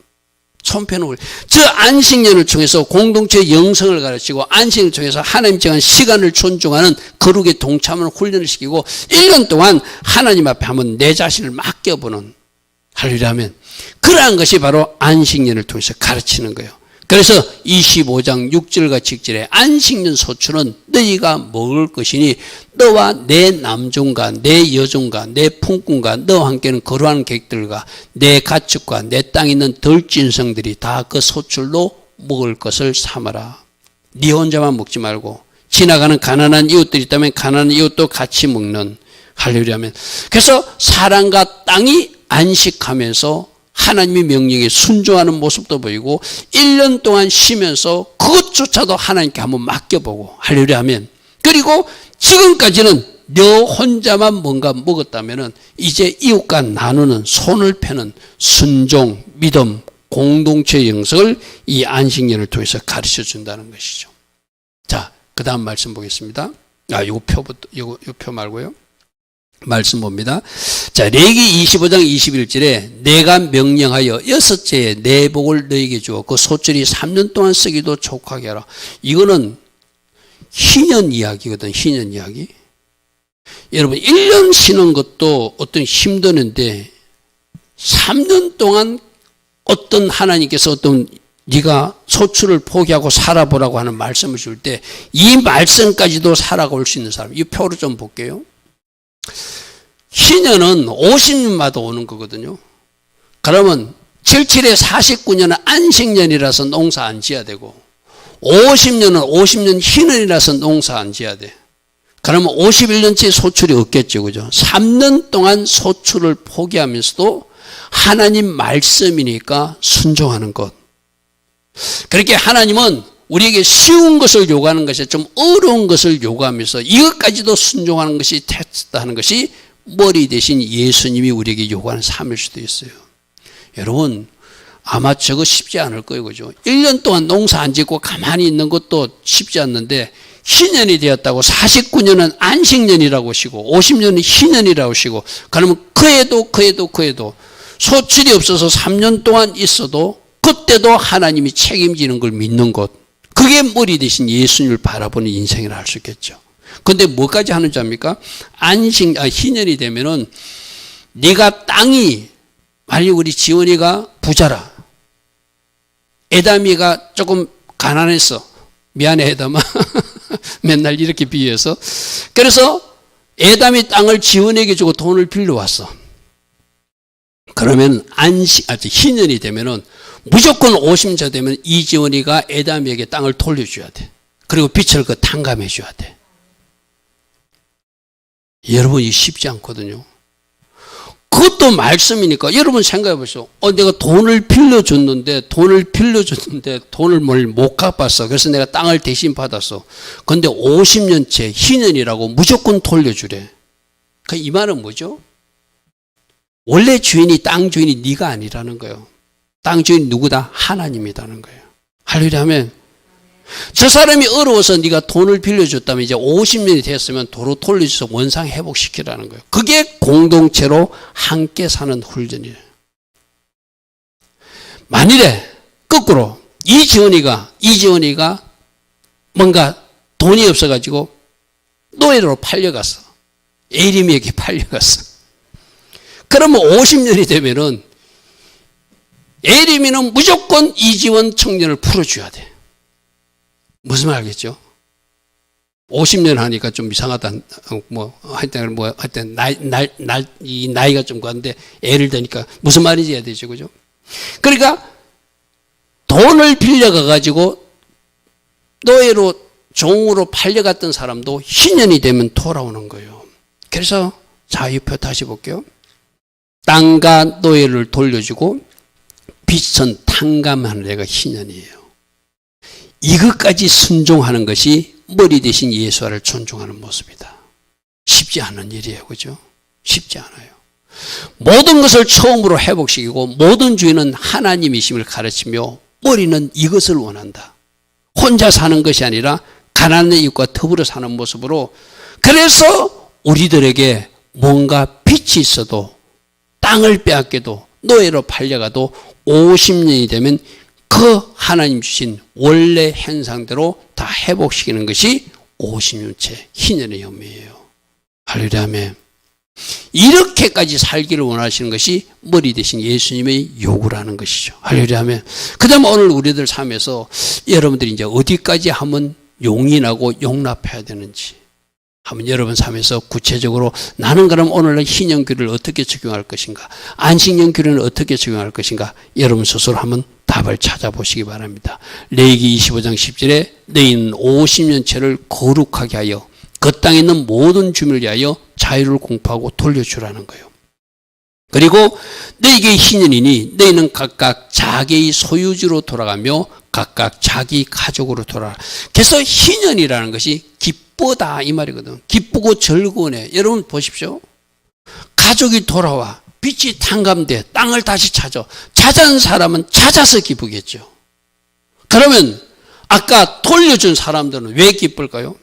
손펴는 훈련. 저 안식년을 통해서 공동체 영성을 가르치고 안식년을 통해서 하나님 정한 시간을 존중하는 거룩에 동참하는 훈련을 시키고 1년 동안 하나님 앞에 한번 내 자신을 맡겨보는 할렐루야면 그러한 것이 바로 안식년을 통해서 가르치는 거예요. 그래서 25장 6절과 7절에 안식년 소출은 너희가 먹을 것이니 너와 내 남종과 내 여종과 내 품꾼과 너와 함께는 거룩한 객들과 내 가축과 내 땅에 있는 덜짐승들이 다 그 소출로 먹을 것을 삼아라. 네 혼자만 먹지 말고 지나가는 가난한 이웃들이 있다면 가난한 이웃도 같이 먹는 할렐루야면 그래서 사람과 땅이 안식하면서 하나님의 명령에 순종하는 모습도 보이고 1년 동안 쉬면서 그것조차도 하나님께 한번 맡겨보고 할렐루야 하면 그리고 지금까지는 너 혼자만 뭔가 먹었다면 이제 이웃과 나누는 손을 펴는 순종, 믿음, 공동체 영성을 이 안식년을 통해서 가르쳐 준다는 것이죠. 자, 그 다음 말씀 보겠습니다. 요 표 말고요. 말씀 봅니다. 자, 레위기 25장 21절에 내가 명령하여 6째에 내 복을 너에게 주어 그 소출이 3년 동안 쓰기도 족하게 하라. 이거는 희년 이야기거든. 희년 이야기. 여러분 1년 쉬는 것도 어떤 힘드는데 3년 동안 어떤 하나님께서 어떤 네가 소출을 포기하고 살아보라고 하는 말씀을 줄 때 이 말씀까지도 살아갈 수 있는 사람. 이 표를 좀 볼게요. 희년은 50년마다 오는 거거든요. 그러면 77에 49년은 안식년이라서 농사 안 지어야 되고 50년은 50년 희년이라서 농사 안 지어야 돼. 그러면 51년째 소출이 없겠죠. 그죠? 3년 동안 소출을 포기하면서도 하나님 말씀이니까 순종하는 것. 그렇게 하나님은 우리에게 쉬운 것을 요구하는 것이 좀 어려운 것을 요구하면서 이것까지도 순종하는 것이 테스트하는 것이 머리 대신 예수님이 우리에게 요구하는 삶일 수도 있어요. 여러분 아마 저거 쉽지 않을 거예요. 그죠? 1년 동안 농사 안 짓고 가만히 있는 것도 쉽지 않는데 희년이 되었다고 49년은 안식년이라고 하시고 50년은 희년이라고 하시고 그러면 그에도 소출이 없어서 3년 동안 있어도 그때도 하나님이 책임지는 걸 믿는 것 그게 머리 대신 예수님을 바라보는 인생이라 할 수 있겠죠. 그런데 뭐까지 하는 줄 압니까? 희년이 되면은 네가 땅이 만약 우리 지원이가 부자라 에담이가 조금 가난했어. 미안해 에담아. 맨날 이렇게 비유해서 그래서 에담이 땅을 지원에게 주고 돈을 빌려왔어. 그러면 희년이 되면은 무조건 50년 되면 이지원이가 에담에게 땅을 돌려줘야 돼. 그리고 빚을 탕감해 줘야 돼. 여러분 이 쉽지 않거든요. 그것도 말씀이니까 여러분 생각해 보세요. 내가 돈을 빌려줬는데 돈을 못 갚았어. 그래서 내가 땅을 대신 받았어. 그런데 50년째 희년이라고 무조건 돌려주래. 이 말은 뭐죠? 원래 주인이 땅 주인이 네가 아니라는 거예요. 땅 주인이 누구다? 하나님이라는 거예요. 할렐루야 하면 저 사람이 어려워서 네가 돈을 빌려줬다면 이제 50년이 됐으면 도로 돌려줘서 원상 회복시키라는 거예요. 그게 공동체로 함께 사는 훈련이에요. 만일에 거꾸로 이지원이가 뭔가 돈이 없어가지고 노예로 팔려갔어. 에림에게 팔려갔어. 그러면 50년이 되면은 에림이는 무조건 이지원 청년을 풀어줘야 돼. 무슨 말 알겠죠? 50년 하니까 좀 이상하다. 하여튼 이 나이가 좀 가는데 애를 드니까 무슨 말인지 해야 되죠, 그죠? 그러니까 돈을 빌려가가지고 노예로 종으로 팔려갔던 사람도 희년이 되면 돌아오는 거예요. 그래서 자유표 다시 볼게요. 땅과 노예를 돌려주고 빚은 탕감하는 애가 희년이에요. 이것까지 순종하는 것이 머리 대신 예수와를 존중하는 모습이다. 쉽지 않은 일이에요. 그죠? 쉽지 않아요. 모든 것을 처음으로 회복시키고 모든 주인은 하나님이심을 가르치며 머리는 이것을 원한다. 혼자 사는 것이 아니라 가난한 이웃과 더불어 사는 모습으로, 그래서 우리들에게 뭔가 빚이 있어도 땅을 빼앗겨도 노예로 팔려가도 50년이 되면 그 하나님 주신 원래 현상대로 다 회복시키는 것이 50년째 희년의 연매예요. 할렐루야 아멘. 이렇게까지 살기를 원하시는 것이 머리 대신 예수님의 요구라는 것이죠. 할렐루야 아멘. 그 다음 오늘 우리들 삶에서 여러분들이 이제 어디까지 하면 용인하고 용납해야 되는지 한번 여러분 삶에서 구체적으로 나는 그럼 오늘날 희년규를 어떻게 적용할 것인가, 안식년규를 어떻게 적용할 것인가, 여러분 스스로 한번 답을 찾아보시기 바랍니다. 레위기 25장 10절에 너희는 50년째를 거룩하게 하여 그 땅에 있는 모든 주민을 위하여 자유를 공포하고 돌려주라는 거예요. 그리고 너희에게 희년이니 너희는 각각 자기의 소유지로 돌아가며 각각 자기 가족으로 돌아가. 그래서 희년이라는 것이 기쁘다 이 말이거든. 기쁘고 즐거우네. 여러분 보십시오. 가족이 돌아와 빚이 탕감돼 땅을 다시 찾은 사람은 찾아서 기쁘겠죠. 그러면 아까 돌려준 사람들은 왜 기쁠까요?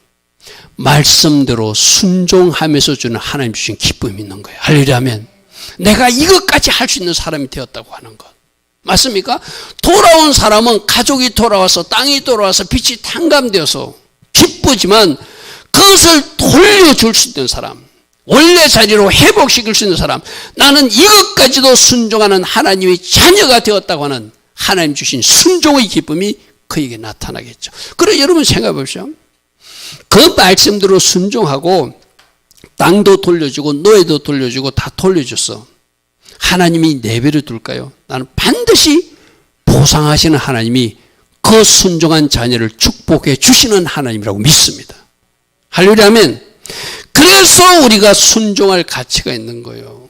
말씀대로 순종하면서 주는 하나님 주신 기쁨이 있는 거예요. 할렐루야 아멘. 내가 이것까지 할 수 있는 사람이 되었다고 하는 것 맞습니까? 돌아온 사람은 가족이 돌아와서 땅이 돌아와서 빚이 탕감되어서 기쁘지만 그것을 돌려줄 수 있는 사람, 원래 자리로 회복시킬 수 있는 사람, 나는 이것까지도 순종하는 하나님의 자녀가 되었다고 하는 하나님 주신 순종의 기쁨이 그에게 나타나겠죠. 그래 여러분 생각해 보십시오. 그 말씀대로 순종하고 땅도 돌려주고 노예도 돌려주고 다 돌려줬어. 하나님이 내버려 둘까요? 나는 반드시 보상하시는 하나님이 그 순종한 자녀를 축복해 주시는 하나님이라고 믿습니다. 할렐루야 아멘. 그래서 우리가 순종할 가치가 있는 거예요.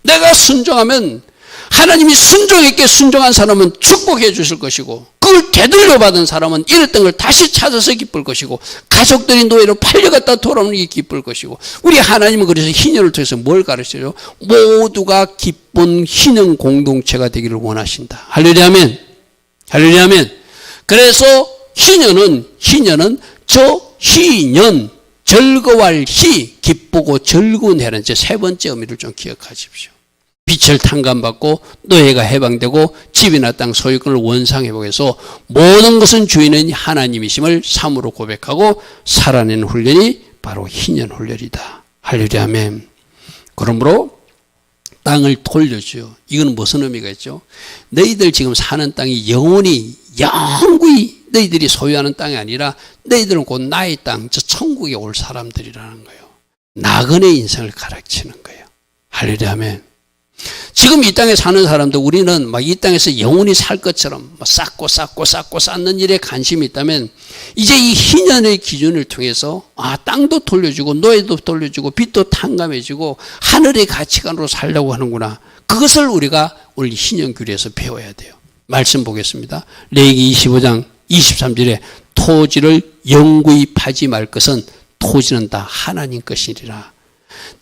내가 순종하면 하나님이 순종했게 순종한 사람은 축복해 주실 것이고, 그걸 되돌려 받은 사람은 잃었던 걸 다시 찾아서 기쁠 것이고, 가족들이 노예로 팔려갔다 돌아오는 게 기쁠 것이고, 우리 하나님은 그래서 희년을 통해서 뭘 가르쳐요? 모두가 기쁜 희년 공동체가 되기를 원하신다. 할렐루야 아멘. 할렐루야 아멘. 그래서 희년은 희년 즐거워할 희, 기쁘고 즐거운 해라는 제 세 번째 의미를 좀 기억하십시오. 빚을 탕감받고 노예가 해방되고 집이나 땅 소유권을 원상회복해서 모든 것은 주인은 하나님이심을 참으로 고백하고 살아내는 훈련이 바로 희년 훈련이다. 할렐루야 아멘. 그러므로 땅을 돌려줘요. 이건 무슨 의미가 있죠? 너희들 지금 사는 땅이 영원히 너희들이 소유하는 땅이 아니라 너희들은 곧 나의 땅, 저 천국에 올 사람들이라는 거예요. 나그네 인생을 가르치는 거예요. 할렐루야 아멘. 지금 이 땅에 사는 사람도 우리는 막 이 땅에서 영원히 살 것처럼 쌓고 쌓는 일에 관심이 있다면, 이제 이 희년의 기준을 통해서 땅도 돌려주고 노예도 돌려주고 빚도 탕감해주고 하늘의 가치관으로 살려고 하는구나. 그것을 우리가 오늘 희년규례에서 배워야 돼요. 말씀 보겠습니다. 레위기 25장 23절에 토지를 영구히 파지 말 것은 토지는 다 하나님 것이리라.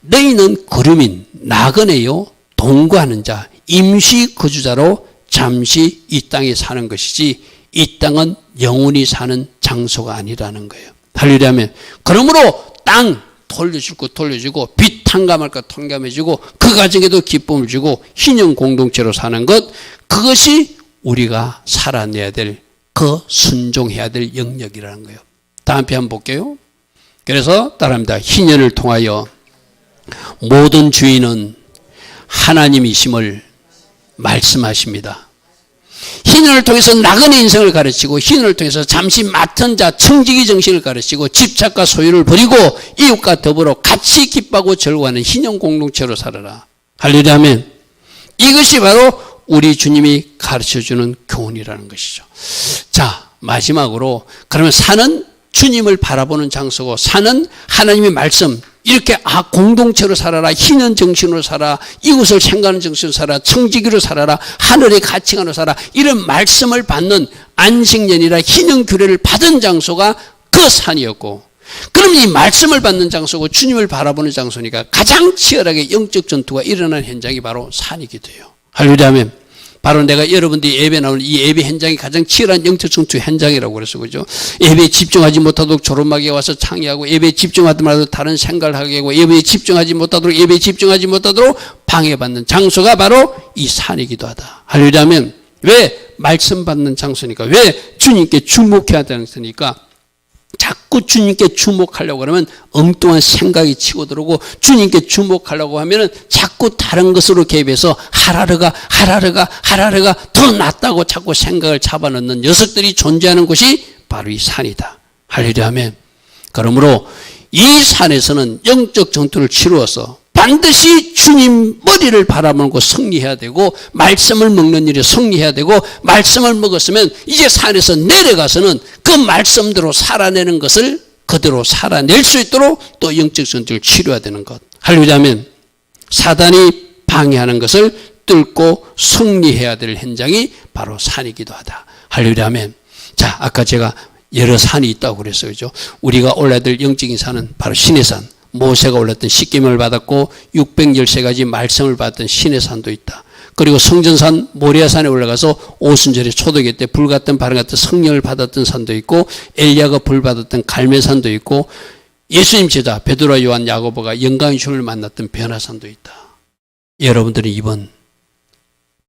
너희는 거류민 나그네요 동거하는 자 임시 거주자로 잠시 이 땅에 사는 것이지 이 땅은 영원히 사는 장소가 아니라는 거예요. 할렐루야 아멘. 그러므로 땅 돌려주고 빚 탕감할 것 탕감해주고 그 가정에도 기쁨을 주고 희년 공동체로 사는 것, 그것이 우리가 살아내야 될 그 순종해야 될 영역이라는 거예요. 다음 편 한번 볼게요. 그래서 따라합니다. 희년을 통하여 모든 주인은 하나님이심을 말씀하십니다. 희년을 통해서 나그네 인생을 가르치고 희년을 통해서 잠시 맡은 자 청지기 정신을 가르치고 집착과 소유를 버리고 이웃과 더불어 같이 기뻐하고 즐거워하는 희년 공동체로 살아라. 할렐루야 아멘. 이것이 바로 우리 주님이 가르쳐주는 교훈이라는 것이죠. 자, 마지막으로 그러면 산은 주님을 바라보는 장소고 산은 하나님의 말씀 이렇게 공동체로 살아라. 희년 정신으로 살아. 이웃을 생각하는 정신으로 살아. 청지기로 살아라. 하늘의 가치관으로 살아. 이런 말씀을 받는 안식년이라 희년 규례를 받은 장소가 그 산이었고 그럼 이 말씀을 받는 장소고 주님을 바라보는 장소니까 가장 치열하게 영적 전투가 일어나는 현장이 바로 산이기도 해요. 할렐루야 아멘. 바로 내가 여러분들이 예배 나오는 이 예배 현장이 가장 치열한 영적 전투 현장이라고 그랬어. 그죠? 예배에 집중하지 못하도록 조롱하게 와서 창의하고 예배에 집중하더라도 다른 생각을 하게 하고 예배에 집중하지 못하도록 방해받는 장소가 바로 이 산이기도 하다. 할렐루야 아멘. 왜? 말씀 받는 장소니까. 왜? 주님께 주목해야 되는 장소니까. 자꾸 주님께 주목하려고 그러면 엉뚱한 생각이 치고 들어오고 주님께 주목하려고 하면은 자꾸 다른 것으로 개입해서 하라르가 더 낫다고 자꾸 생각을 잡아넣는 녀석들이 존재하는 곳이 바로 이 산이다. 할렐루야 아멘. 그러므로 이 산에서는 영적 전투를 치루어서 반드시 주님 머리를 바라보고 승리해야 되고 말씀을 먹는 일에 승리해야 되고 말씀을 먹었으면 이제 산에서 내려가서는 그 말씀대로 살아내는 것을 그대로 살아낼 수 있도록 또 영적 전투를 치료해야 되는 것. 할렐루야 아멘. 사단이 방해하는 것을 뚫고 승리해야 될 현장이 바로 산이기도 하다. 할렐루야 아멘. 자, 아까 제가 여러 산이 있다고 그랬어요. 그죠? 우리가 올라야 될 영적인 산은 바로 신의 산. 모세가 올랐던 십계명을 받았고 613가지 말씀을 받았던 신의 산도 있다. 그리고 성전산 모리아산에 올라가서 오순절에 초대교 때 불 같은 바람 같은 성령을 받았던 산도 있고 엘리야가 불 받았던 갈매산도 있고 예수님 제자 베드로와 요한 야고보가 영광의 주를 만났던 변화산도 있다. 여러분들은 이번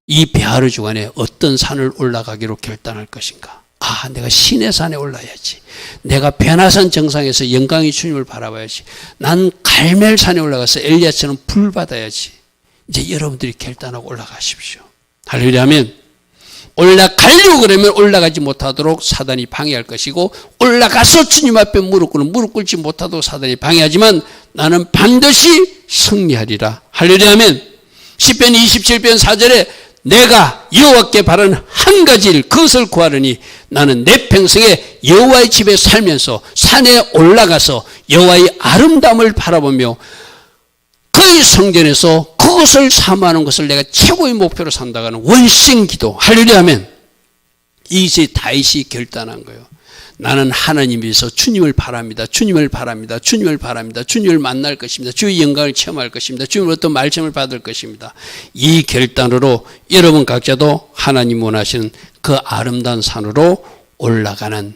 이 베하르 주간에 어떤 산을 올라가기로 결단할 것인가? 내가 신의 산에 올라야지. 내가 변화산 정상에서 영광의 주님을 바라봐야지. 난 갈멜산에 올라가서 엘리야처럼 불 받아야지. 이제 여러분들이 결단하고 올라가십시오. 할렐루야 아멘. 올라가려고 그러면 올라가지 못하도록 사단이 방해할 것이고 올라가서 주님 앞에 무릎 꿇지 못하도록 사단이 방해하지만 나는 반드시 승리하리라. 할렐루야 아멘. 시편 27편 4절에 내가 여호와께 바라는 한 가지 일 그것을 구하려니 나는 내 평생에 여호와의 집에 살면서 산에 올라가서 여호와의 아름다움을 바라보며 그의 성전에서 그것을 사모하는 것을 내가 최고의 목표로 산다고 하는 원신기도. 할렐루야 아멘. 이제 다윗이 결단한 거예요. 나는 하나님께서 주님을 바랍니다. 주님을 만날 것입니다. 주의 영광을 체험할 것입니다. 주님으로부터 말씀을 받을 것입니다. 이 결단으로 여러분 각자도 하나님 원하시는 그 아름다운 산으로 올라가는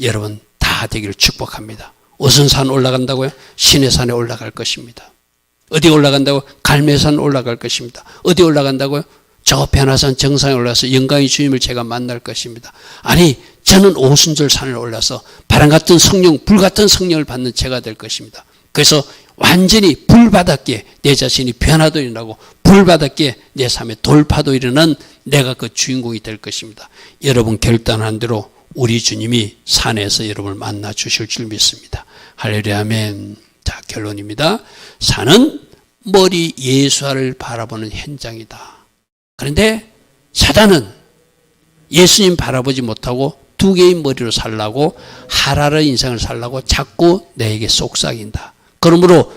여러분 다 되기를 축복합니다. 어떤 산 올라간다고요? 신의 산에 올라갈 것입니다. 어디 올라간다고? 갈매산 올라갈 것입니다. 어디 올라간다고요? 저 변화산 정상에 올라서 영광의 주님을 제가 만날 것입니다. 아니, 저는 오순절 산을 올라서 바람 같은 성령, 불 같은 성령을 받는 제가 될 것입니다. 그래서 완전히 불바닥게 내 자신이 변화도 일어나고 불바닥게 내 삶에 돌파도 일어난 내가 그 주인공이 될 것입니다. 여러분 결단한 대로 우리 주님이 산에서 여러분을 만나 주실 줄 믿습니다. 할렐루야 아멘. 자, 결론입니다. 산은 머리 예수를 바라보는 현장이다. 그런데 사단은 예수님 바라보지 못하고 두 개의 머리로 살라고 하라르 인생을 살라고 자꾸 내게 속삭인다. 그러므로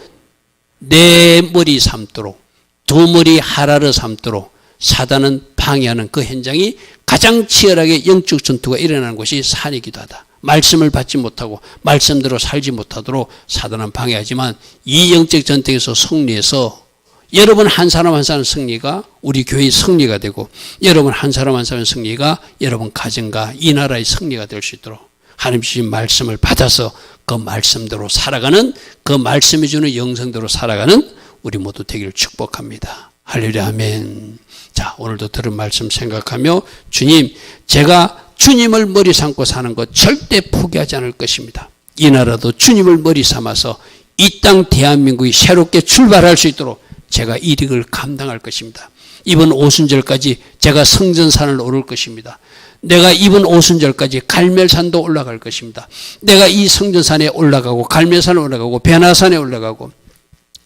내 머리 삼도록 두 머리 하라르 삼도록 사단은 방해하는 그 현장이 가장 치열하게 영적 전투가 일어나는 곳이 산이기도 하다. 말씀을 받지 못하고 말씀대로 살지 못하도록 사단은 방해하지만 이 영적 전쟁에서 승리해서 여러분 한 사람 한 사람 승리가 우리 교회의 승리가 되고 여러분 한 사람 한 사람 승리가 여러분 가정과 이 나라의 승리가 될 수 있도록 하나님 주신 말씀을 받아서 그 말씀대로 살아가는 그 말씀이 주는 영성대로 살아가는 우리 모두 되기를 축복합니다. 할렐루야 아멘. 자, 오늘도 들은 말씀 생각하며 주님, 제가 주님을 머리 삼고 사는 것 절대 포기하지 않을 것입니다. 이 나라도 주님을 머리 삼아서 이 땅 대한민국이 새롭게 출발할 수 있도록 제가 이 일을 감당할 것입니다. 이번 오순절까지 제가 성전산을 오를 것입니다. 내가 이번 오순절까지 갈멜산도 올라갈 것입니다. 내가 이 성전산에 올라가고 갈멜산에 올라가고 베나산에 올라가고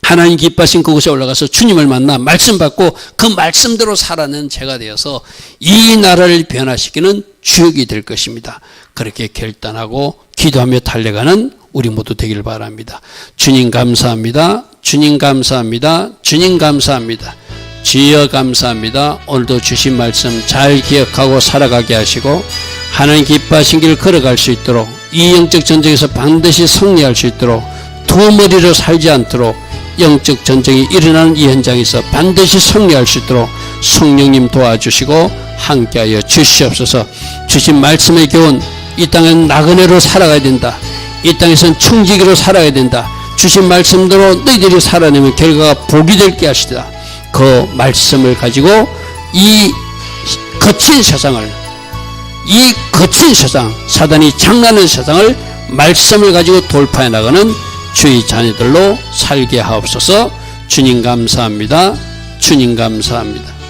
하나님 기뻐하신 그곳에 올라가서 주님을 만나 말씀 받고 그 말씀대로 살아낸 제가 되어서 이 나라를 변화시키는 주역이 될 것입니다. 그렇게 결단하고 기도하며 달려가는 우리 모두 되기를 바랍니다. 주님 감사합니다. 주님 감사합니다. 주님 감사합니다. 주여 감사합니다. 오늘도 주신 말씀 잘 기억하고 살아가게 하시고 하나님 기뻐하신 길을 걸어갈 수 있도록 이 영적 전쟁에서 반드시 승리할 수 있도록 두 머리로 살지 않도록 영적 전쟁이 일어나는 이 현장에서 반드시 승리할 수 있도록 성령님 도와주시고 함께하여 주시옵소서. 주신 말씀의 교훈, 이 땅은 나그네로 살아가야 된다. 이 땅에서는 충지기로 살아야 된다. 주신 말씀대로 너희들이 살아내면 결과가 복이 될게 하시다. 그 말씀을 가지고 이 거친 세상을, 이 거친 세상, 사단이 장난하는 세상을 말씀을 가지고 돌파해 나가는 주의 자녀들로 살게 하옵소서. 주님 감사합니다. 주님 감사합니다.